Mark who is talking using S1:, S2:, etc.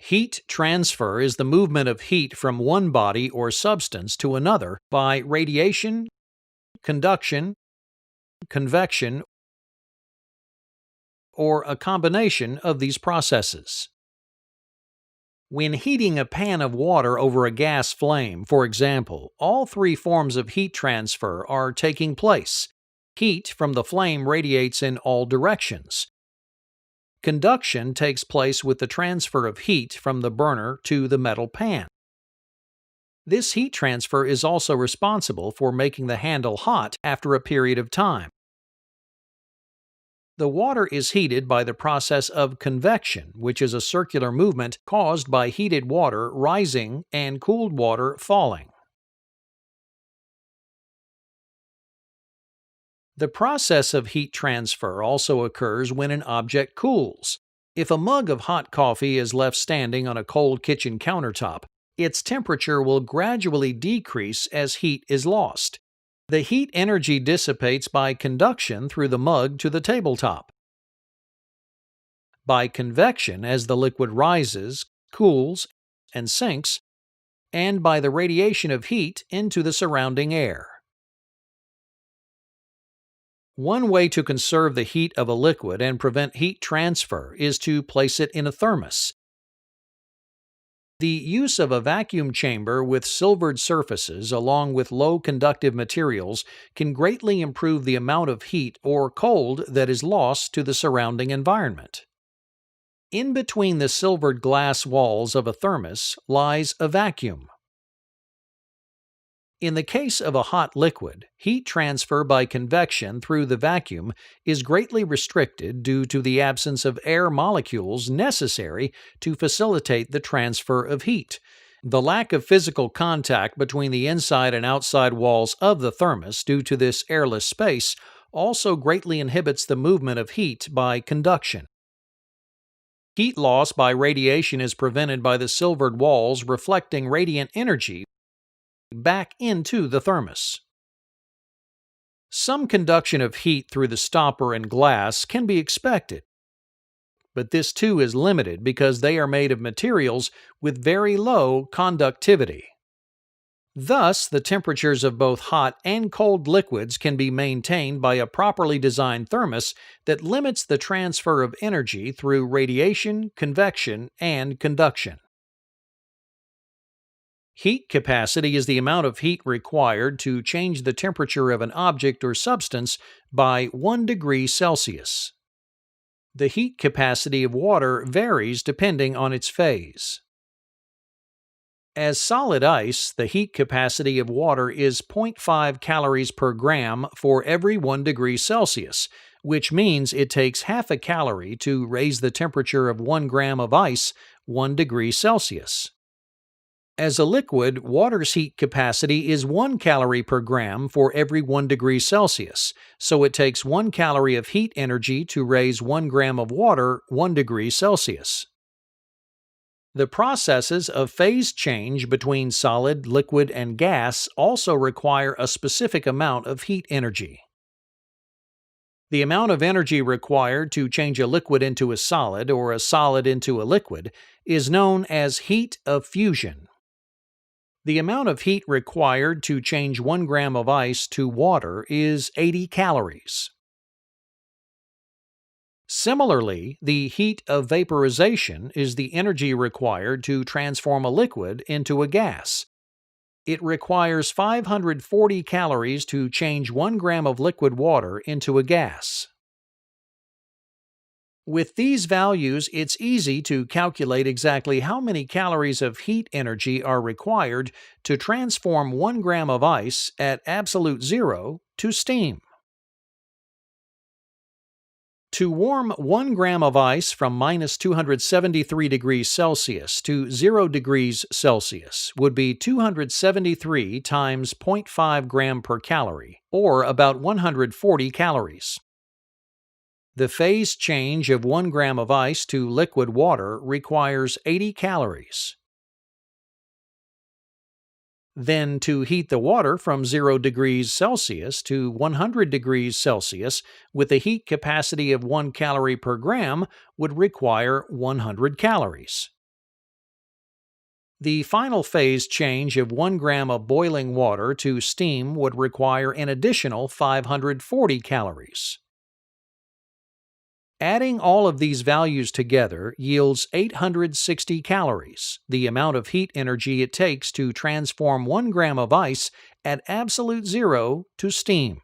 S1: Heat transfer is the movement of heat from one body or substance to another by radiation, conduction, convection, or a combination of these processes. When heating a pan of water over a gas flame, for example, all three forms of heat transfer are taking place. Heat from the flame radiates in all directions. Conduction takes place with the transfer of heat from the burner to the metal pan. This heat transfer is also responsible for making the handle hot after a period of time. The water is heated by the process of convection, which is a circular movement caused by heated water rising and cooled water falling. The process of heat transfer also occurs when an object cools. If a mug of hot coffee is left standing on a cold kitchen countertop, its temperature will gradually decrease as heat is lost. The heat energy dissipates by conduction through the mug to the tabletop, by convection as the liquid rises, cools, and sinks, and by the radiation of heat into the surrounding air. One way to conserve the heat of a liquid and prevent heat transfer is to place it in a thermos. The use of a vacuum chamber with silvered surfaces along with low conductive materials can greatly improve the amount of heat or cold that is lost to the surrounding environment. In between the silvered glass walls of a thermos lies a vacuum. In the case of a hot liquid, heat transfer by convection through the vacuum is greatly restricted due to the absence of air molecules necessary to facilitate the transfer of heat. The lack of physical contact between the inside and outside walls of the thermos due to this airless space also greatly inhibits the movement of heat by conduction. Heat loss by radiation is prevented by the silvered walls reflecting radiant energy back into the thermos. Some conduction of heat through the stopper and glass can be expected, but this too is limited because they are made of materials with very low conductivity. Thus, the temperatures of both hot and cold liquids can be maintained by a properly designed thermos that limits the transfer of energy through radiation, convection, and conduction. Heat capacity is the amount of heat required to change the temperature of an object or substance by 1 degree Celsius. The heat capacity of water varies depending on its phase. As solid ice, the heat capacity of water is 0.5 calories per gram for every 1 degree Celsius, which means it takes half a calorie to raise the temperature of 1 gram of ice 1 degree Celsius. As a liquid, water's heat capacity is 1 calorie per gram for every 1 degree Celsius, so it takes 1 calorie of heat energy to raise 1 gram of water 1 degree Celsius. The processes of phase change between solid, liquid, and gas also require a specific amount of heat energy. The amount of energy required to change a liquid into a solid or a solid into a liquid is known as heat of fusion. The amount of heat required to change 1 gram of ice to water is 80 calories. Similarly, the heat of vaporization is the energy required to transform a liquid into a gas. It requires 540 calories to change 1 gram of liquid water into a gas. With these values, it's easy to calculate exactly how many calories of heat energy are required to transform 1 gram of ice at absolute zero to steam. To warm 1 gram of ice from minus 273 degrees Celsius to 0 degrees Celsius would be 273 times 0.5 gram per calorie, or about 140 calories. The phase change of 1 gram of ice to liquid water requires 80 calories. Then, to heat the water from 0 degrees Celsius to 100 degrees Celsius with a heat capacity of 1 calorie per gram would require 100 calories. The final phase change of 1 gram of boiling water to steam would require an additional 540 calories. Adding all of these values together yields 860 calories, the amount of heat energy it takes to transform 1 gram of ice at absolute zero to steam.